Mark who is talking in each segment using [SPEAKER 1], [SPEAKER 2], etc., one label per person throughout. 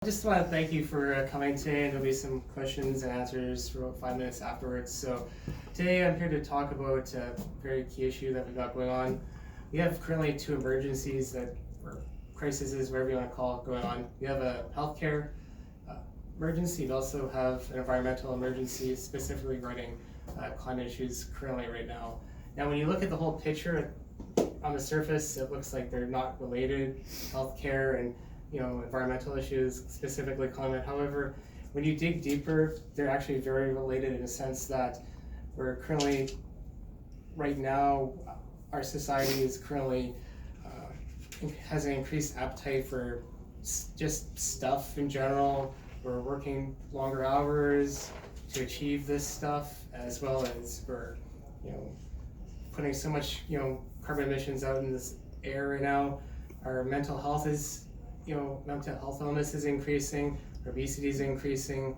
[SPEAKER 1] I just want to thank you for coming today, and there'll be some questions and answers for about 5 minutes afterwards. So today I'm here to talk about a very key issue that we've got going on. We have currently two emergencies or crises, whatever you want to call it, going on. We have a healthcare emergency. We also have an environmental emergency, specifically regarding climate issues currently right now. Now, when you look at the whole picture, on the surface, it looks like they're not related, healthcare and environmental issues, specifically climate. However, when you dig deeper, they're actually very related in a sense that we're currently, right now, our society is currently has an increased appetite for just stuff in general. We're working longer hours to achieve this stuff, as well as we're, putting so much, carbon emissions out in this air right now. Our mental health illness is increasing, obesity is increasing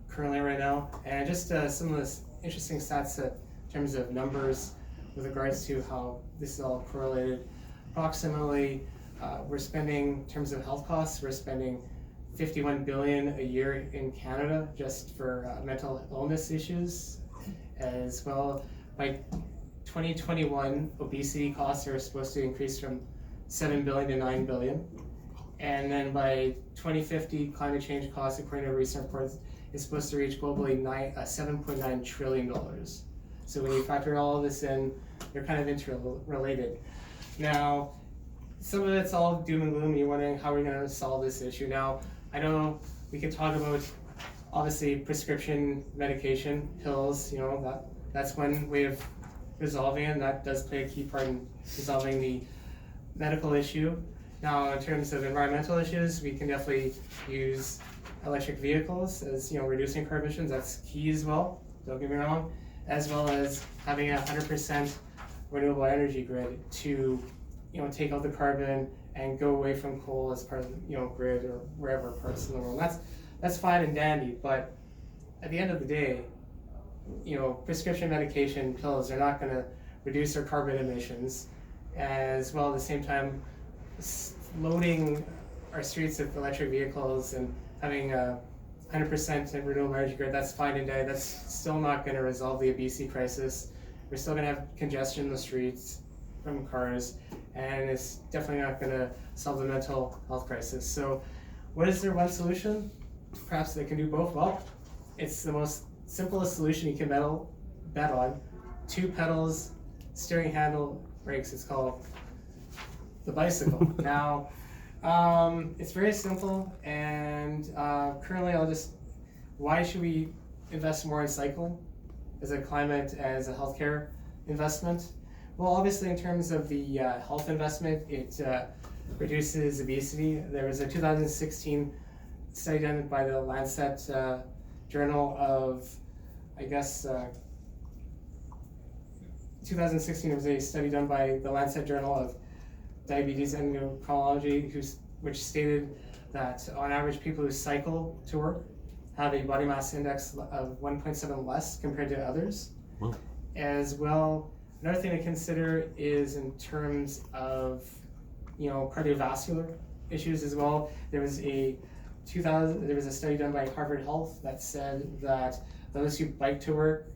[SPEAKER 1] currently right now, and just some of the interesting stats in terms of numbers with regards to how this is all correlated. Approximately, we're spending, in terms of health costs, we're spending $51 billion a year in Canada just for mental illness issues. As well, by 2021, obesity costs are supposed to increase from $7 billion to $9 billion. And then by 2050, climate change costs, according to recent reports, is supposed to reach globally $7.9 trillion. So when you factor all of this in, they're kind of interrelated. Now, some of it's all doom and gloom. You're wondering how we're going to solve this issue. Now, I know we could talk about, obviously, prescription medication, pills, that's one way of resolving it, and that does play a key part in resolving the medical issue. Now, in terms of environmental issues, we can definitely use electric vehicles as, reducing carbon emissions. That's key as well, don't get me wrong, as well as having a 100% renewable energy grid to, take out the carbon and go away from coal as part of the, grid or wherever parts of the world. That's fine and dandy, but at the end of the day, prescription medication pills are not going to reduce our carbon emissions. As well, at the same time, loading our streets with electric vehicles and having a 100% renewable energy grid, that's fine and dandy. That's still not going to resolve the obesity crisis. We're still going to have congestion in the streets from cars, and it's definitely not going to solve the mental health crisis. So what is their one solution? Perhaps they can do both. Well, it's the most simplest solution you can bet on. 2 pedals, steering handle, brakes. It's called the bicycle. Now, it's very simple, and currently why should we invest more in cycling as a climate, as a healthcare investment? Well, obviously, in terms of the health investment, it reduces obesity. There was a 2016 study done by the Lancet Journal of, 2016, there was a study done by the Lancet Journal of Diabetes and Endocrinology, which stated that on average, people who cycle to work have a body mass index of 1.7 less compared to others. Wow. As well, another thing to consider is in terms of cardiovascular issues as well. There was a study done by Harvard Health that said that those who bike to work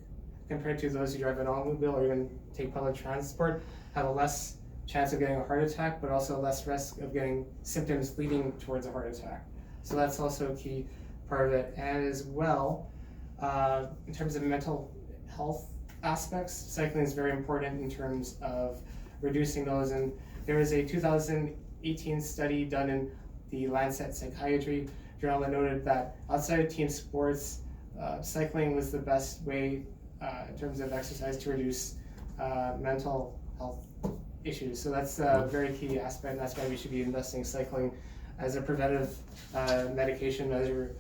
[SPEAKER 1] compared to those who drive an automobile or even take public transport have a less chance of getting a heart attack, but also less risk of getting symptoms leading towards a heart attack. So that's also a key part of it. And as well, in terms of mental health aspects, cycling is very important in terms of reducing those. And there was a 2018 study done in the Lancet Psychiatry Journal that noted that outside of team sports, cycling was the best way in terms of exercise to reduce mental health issues. So that's a very key aspect, and that's why we should be investing in cycling as a preventive medication measure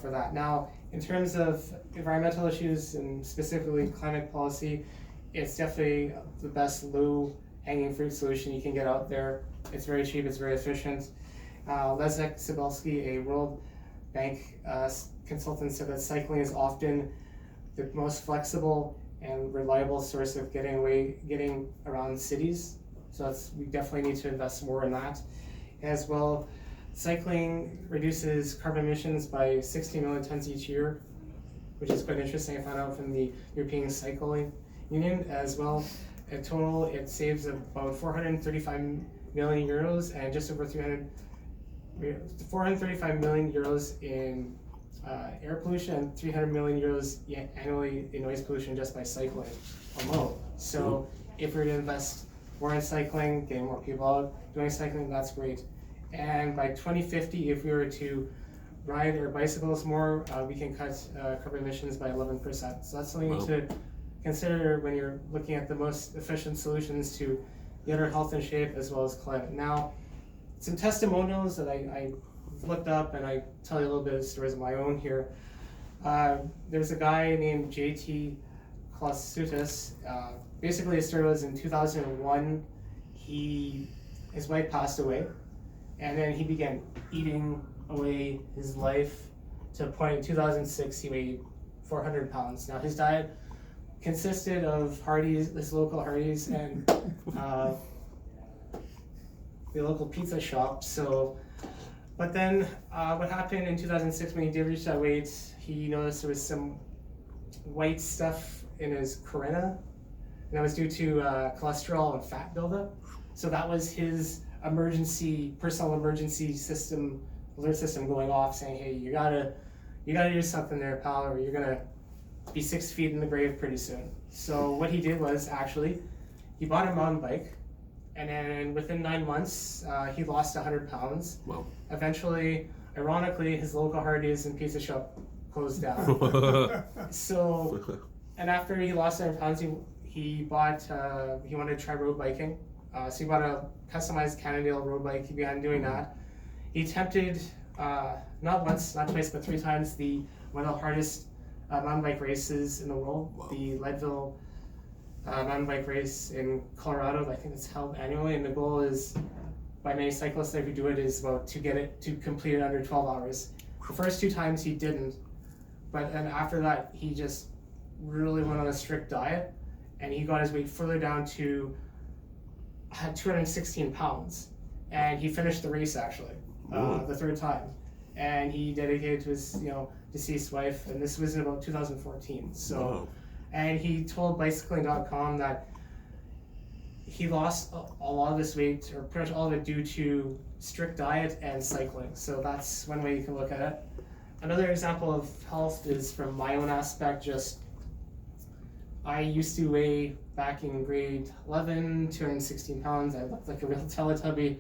[SPEAKER 1] for that. Now, in terms of environmental issues and specifically climate policy, it's definitely the best low-hanging fruit solution you can get out there. It's very cheap, it's very efficient. Leszek Cybulski, a World Bank consultant, said that cycling is often the most flexible and reliable source of getting around cities. So we definitely need to invest more in that. As well, Cycling reduces carbon emissions by 16 million tons each year, which is quite interesting. I found out from the European Cycling Union as well. In total, it saves about 435 million euros and just over 435 million euros in air pollution and 300 million euros annually in noise pollution just by cycling alone. So if we were to invest more in cycling, getting more people out doing cycling, that's great. And by 2050, if we were to ride our bicycles more, we can cut carbon emissions by 11%. So that's something to consider when you're looking at the most efficient solutions to get our health in shape as well as climate. Now, some testimonials that I looked up, and I tell you a little bit of stories of my own here. There's a guy named JT Klausutis. Basically, his story was in 2001, his wife passed away, and then he began eating away his life to a point in 2006 he weighed 400 pounds. Now, his diet consisted of Hardee's, his local Hardee's, and the local pizza shop. So, but then what happened in 2006 when he did reach that weight, he noticed there was some white stuff in his carina, and that was due to cholesterol and fat buildup. So that was his personal emergency system, alert system going off, saying, "Hey, you gotta do something there, pal, or you're gonna be 6 feet in the grave pretty soon." So what he did was actually he bought a mountain bike, and then within 9 months he lost 100 pounds.
[SPEAKER 2] Wow.
[SPEAKER 1] Eventually, ironically, his local Hardee's and pizza shop closed down. So, and after he lost 100 pounds, he wanted to try road biking. So he bought a customized Cannondale road bike. He began doing that. He attempted not once, not twice, but 3 times one of the hardest mountain bike races in the world, the Leadville mountain bike race in Colorado. I think it's held annually, and the goal is, by many cyclists that who do it, is about to complete it under 12 hours. The first 2 times he didn't, but then after that he just really went on a strict diet, and he got his weight further down to 216 pounds, and he finished the race actually the 3rd time, and he dedicated to his deceased wife, and this was in about 2014. So, and he told bicycling.com that he lost a lot of this weight, or pretty much all of it, due to strict diet and cycling. So that's one way you can look at it. Another example of health is from my own aspect. I used to weigh, back in grade 11, 216 pounds. I looked like a real Teletubby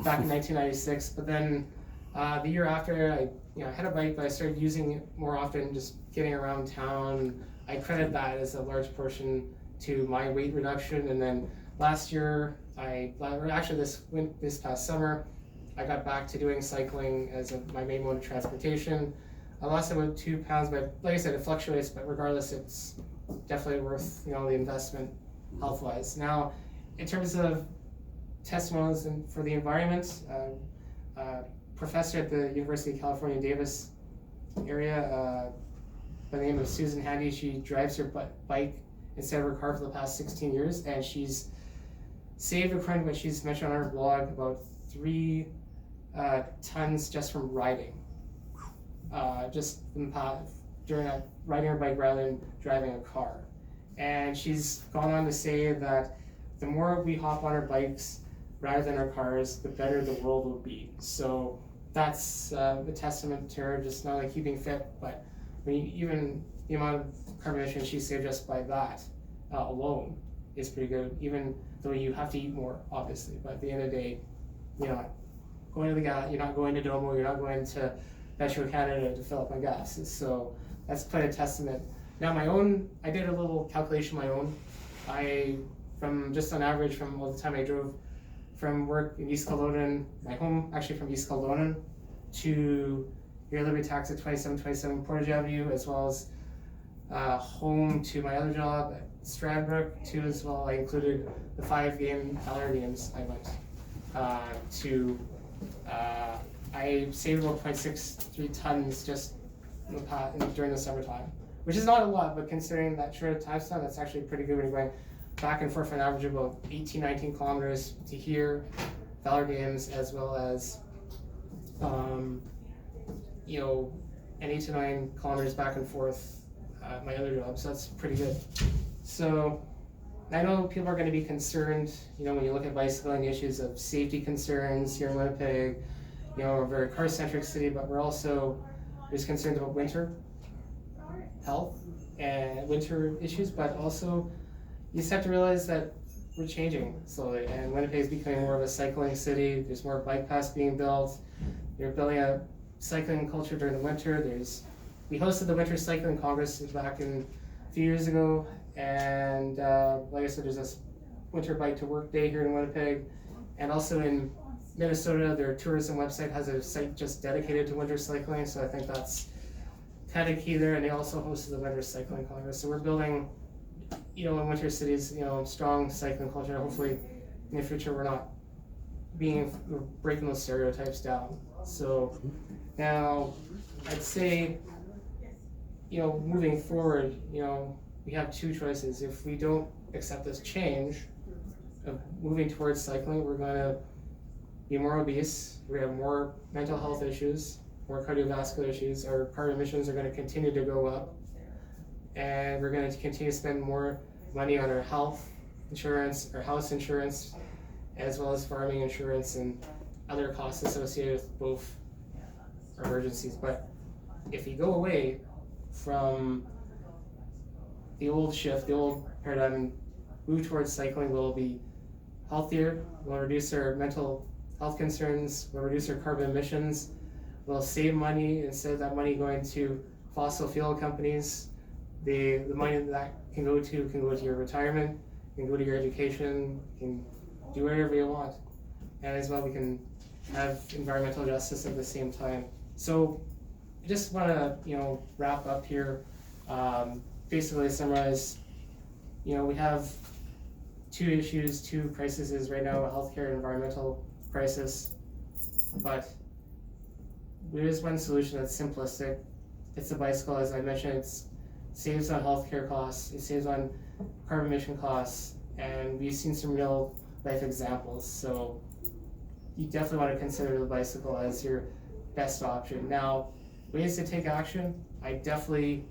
[SPEAKER 1] back in 1996. But then the year after, I had a bike, but I started using it more often, just getting around town. I credit that as a large portion to my weight reduction. And then last year, this past summer, I got back to doing cycling as my main mode of transportation. I lost about 2 pounds, but like I said, it fluctuates, but regardless, it's definitely worth the investment health-wise. Now, in terms of testimonials for the environment, professor at the University of California, Davis area, by the name of Susan Handy, she drives her bike instead of her car for the past 16 years, and she's saved, according to what she's mentioned on her blog, about 3 tons just from riding, just in the past, during riding her bike rather than driving a car. And she's gone on to say that the more we hop on our bikes rather than our cars, the better the world will be. So that's a testament to her, just not only keeping fit, but even the amount of carbon emissions she saved just by that alone is pretty good, even though you have to eat more, obviously. But at the end of the day, you're not going to the gas, you're not going to Domo, you're not going to Metro Canada to fill up my gas. So that's quite a testament. Now I did a little calculation of my own. From on average, from all the time I drove from work in East Kelowna, my home actually from East Kelowna, to your Liberty Tax at 2727 Portage Avenue, as well as home to my other job at Stradbrook too, as well. I included the 5-game Valley games I went to. I saved about 0.63 tons just during the summertime, which is not a lot, but considering that short time span, that's actually pretty good when you're going back and forth for an average of about 18-19 kilometers to here, Valor Games, as well as um, you know, and 8 to 9 kilometers back and forth at my other job, so that's pretty good. So I know people are going to be concerned, you know, when you look at bicycling, issues of safety concerns here in Winnipeg. You know, we're a very car-centric city, but we're also just concerned about winter health and winter issues, but also you just have to realize that we're changing slowly, and Winnipeg is becoming more of a cycling city. There's more bike paths being built. They're building a cycling culture during the winter. We hosted the Winter Cycling Congress back a few years ago, and like I said, there's this Winter Bike to Work Day here in Winnipeg, and also in Minnesota, their tourism website has a site just dedicated to winter cycling, so I think that's kind of key there, and they also hosted the Winter Cycling Congress. So we're building, you know, in winter cities, you know, strong cycling culture. Hopefully in the future we're breaking those stereotypes down. So now I'd say, you know, moving forward, you know, we have two choices. If we don't accept this change of moving towards cycling, we're going to be more obese, we have more mental health issues, more cardiovascular issues, our carbon emissions are going to continue to go up, and we're going to continue to spend more money on our health insurance, our house insurance, as well as farming insurance and other costs associated with both our emergencies. But if we go away from the old shift, the old paradigm, and move towards cycling, we'll be healthier, we'll reduce our mental health concerns, we'll reduce our carbon emissions, we'll save money instead of that money going to fossil fuel companies. The money that can go to your retirement, can go to your education, can do whatever you want. And as well, we can have environmental justice at the same time. So I just want to, you know, wrap up here. Basically summarize, you know, we have two crises right now, a healthcare and environmental crisis, but there is one solution that's simplistic. It's the bicycle. As I mentioned, it saves on healthcare costs, it saves on carbon emission costs, and we've seen some real life examples. So you definitely want to consider the bicycle as your best option. Now, ways to take action, I definitely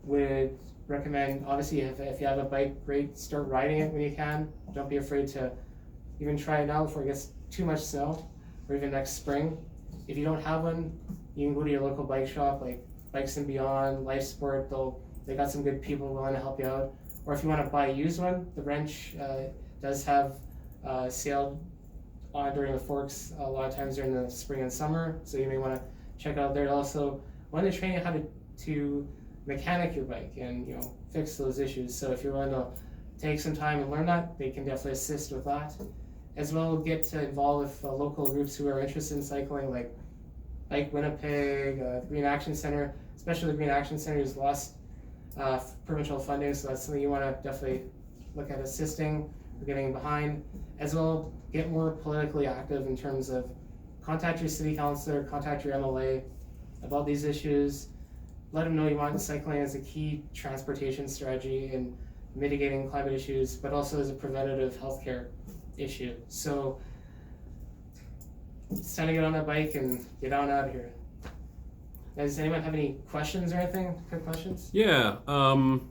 [SPEAKER 1] would recommend, obviously, if you have a bike, great, start riding it when you can. Don't be afraid to even try it now before it gets too much snow, or even next spring. If you don't have one, you can go to your local bike shop, like Bikes and Beyond, Life Sport. They got some good people willing to help you out. Or if you want to buy a used one, the Wrench does have sale on during the Forks a lot of times during the spring and summer, so you may want to check out there. Also, want to train you how to mechanic your bike and, you know, fix those issues. So if you're willing to take some time and learn that, they can definitely assist with that. As well, get involved with local groups who are interested in cycling, like Winnipeg, Green Action Center. Especially the Green Action Center has lost provincial funding, so that's something you want to definitely look at assisting or getting behind. As well, get more politically active in terms of contact your city councilor, contact your MLA about these issues. Let them know you want cycling as a key transportation strategy in mitigating climate issues, but also as a preventative healthcare issue. So it's time to get on that bike and get on out of here. Does anyone have any questions or anything? Quick questions?
[SPEAKER 2] Yeah, I'm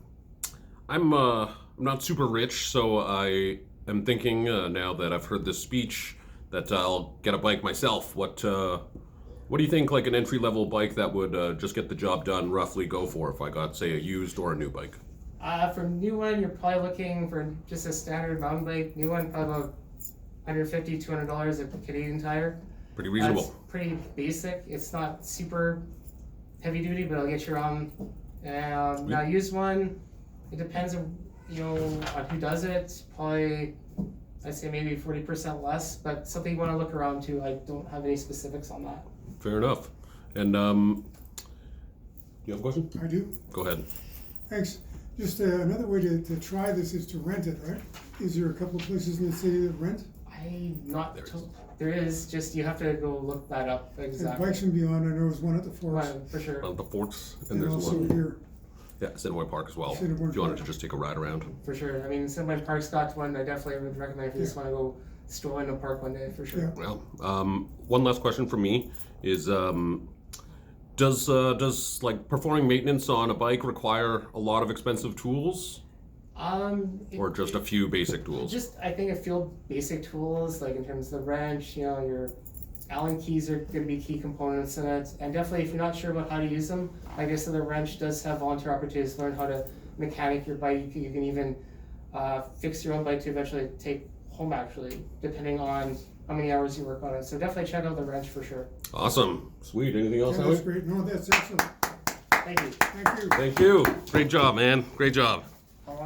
[SPEAKER 2] not super rich, so I am thinking now that I've heard this speech that I'll get a bike myself. What do you think, like an entry-level bike that would just get the job done, roughly go for if I got, say, a used or a new bike?
[SPEAKER 1] For a new one, you're probably looking for just a standard mountain bike. New one, probably about $150, $200 a Canadian Tire.
[SPEAKER 2] Pretty reasonable.
[SPEAKER 1] That's pretty basic. It's not super heavy duty, but it'll get you around. Now, used one, it depends on, you know, on who does it. Probably, I'd say maybe 40% less, but something you want to look around to. I don't have any specifics on that.
[SPEAKER 2] Fair enough. And do you have a question?
[SPEAKER 3] I do.
[SPEAKER 2] Go ahead.
[SPEAKER 3] Thanks. Just another way to try this is to rent it, right? Is there a couple of places in the city that rent?
[SPEAKER 1] There is, just you have to go look that up exactly.
[SPEAKER 3] Bikes and Beyond, I know there's one at the Forks.
[SPEAKER 1] One, for sure.
[SPEAKER 2] The Forks, and
[SPEAKER 3] And
[SPEAKER 2] there's
[SPEAKER 3] also
[SPEAKER 2] one
[SPEAKER 3] here.
[SPEAKER 2] Yeah, Assiniboine Park as well.
[SPEAKER 3] Assiniboine
[SPEAKER 2] If you wanted
[SPEAKER 3] Park.
[SPEAKER 2] to just take a ride around.
[SPEAKER 1] For sure. I mean, Assiniboine Park's got one I definitely would recommend if you just want to go stroll in the park one day, for sure.
[SPEAKER 3] Yeah.
[SPEAKER 2] Well, one last question from me is does like performing maintenance on a bike require a lot of expensive tools, or just a few basic tools?
[SPEAKER 1] Just, I think a few basic tools, like in terms of the wrench, your Allen keys are going to be key components in it. And definitely, if you're not sure about how to use them, like I said, the wrench does have volunteer opportunities to learn how to mechanic your bike. You can even fix your own bike to eventually take home, actually, depending on how many hours you work on it. So definitely check out the wrench for sure.
[SPEAKER 2] Awesome. Sweet. Anything else,
[SPEAKER 3] Yeah,
[SPEAKER 2] Howie?
[SPEAKER 3] that's great. No, that's excellent.
[SPEAKER 1] Thank you.
[SPEAKER 3] Thank you.
[SPEAKER 2] Thank you. Great job, man. Great job.